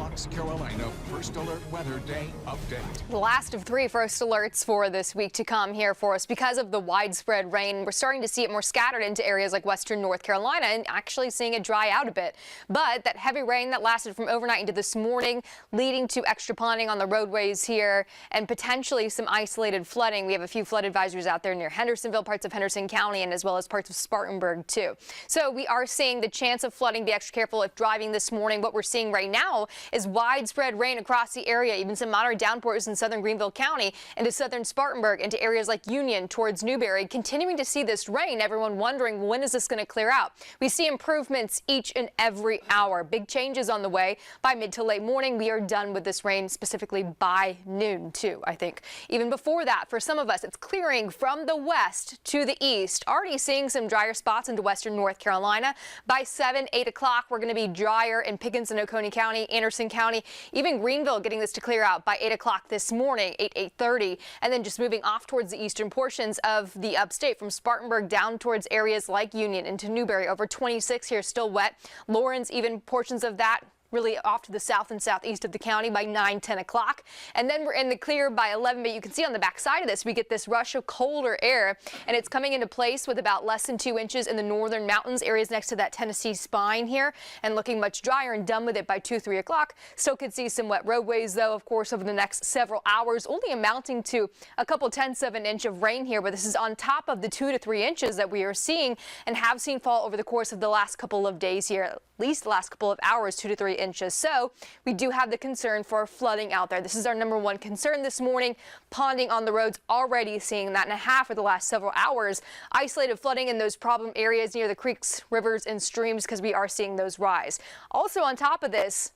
Fox Carolina First Alert Weather Day update. The last of 3 first alerts for this week to come here for us because of the widespread rain. We're starting to see it more scattered into areas like western North Carolina and actually seeing it dry out a bit. But that heavy rain that lasted from overnight into this morning, leading to extra ponding on the roadways here and potentially some isolated flooding. We have a few flood advisories out there near Hendersonville, parts of Henderson County, and as well as parts of Spartanburg too. So we are seeing the chance of flooding. Be extra careful if driving this morning. What we're seeing right now is widespread rain across the area, even some moderate downpours in southern Greenville County into southern Spartanburg, into areas like Union towards Newberry. Continuing to see this rain, everyone wondering when is this going to clear out. We see improvements each and every hour. Big changes on the way. By mid to late morning, we are done with this rain, specifically by noon too, I think. Even before that, for some of us, it's clearing from the west to the east. Already seeing some drier spots into western North Carolina. By 7, 8 o'clock, we're going to be drier in Pickens and Oconee County, Anderson County, even Greenville getting this to clear out by 8 o'clock this morning, 8:30, and then just moving off towards the eastern portions of the upstate from Spartanburg down towards areas like Union into Newberry. Over 26 here, still wet. Lawrence, even portions of that really off to the south and southeast of the county by 9, 10 o'clock. And then we're in the clear by 11, but you can see on the back side of this, we get this rush of colder air, and it's coming into place with about less than 2 inches in the northern mountains, areas next to that Tennessee spine here, and looking much drier and done with it by 2, 3 o'clock. Still could see some wet roadways, though, of course, over the next several hours, only amounting to a couple tenths of an inch of rain here, but this is on top of the 2 to 3 inches that we are seeing and have seen fall over the course of the last couple of days here, at least the last couple of hours, 2 to 3 inches. So we do have the concern for flooding out there. This is our #1 concern this morning. Ponding on the roads, already seeing that and a half for the last several hours. Isolated flooding in those problem areas near the creeks, rivers, and streams because we are seeing those rise. Also on top of this,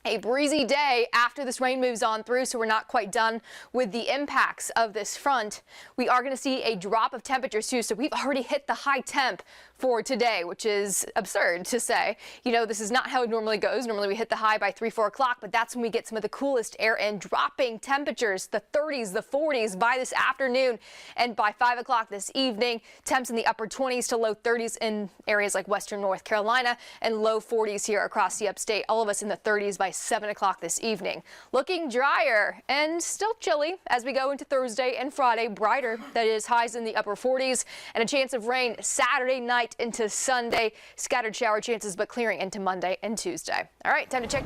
a breezy day after this rain moves on through, so we're not quite done with the impacts of this front. We are going to see a drop of temperatures too, so we've already hit the high temp for today, which is absurd to say. You know, this is not how it normally goes. Normally we hit the high by 3, 4 o'clock, but that's when we get some of the coolest air and dropping temperatures, the 30s, the 40s by this afternoon, and by 5 o'clock this evening, temps in the upper 20s to low 30s in areas like western North Carolina, and low 40s here across the upstate. All of us in the 30s by 7 o'clock this evening. Looking drier and still chilly as we go into Thursday and Friday. Brighter, that is, highs in the upper 40s, and a chance of rain Saturday night into Sunday. Scattered shower chances, but clearing into Monday and Tuesday. All right, time to check.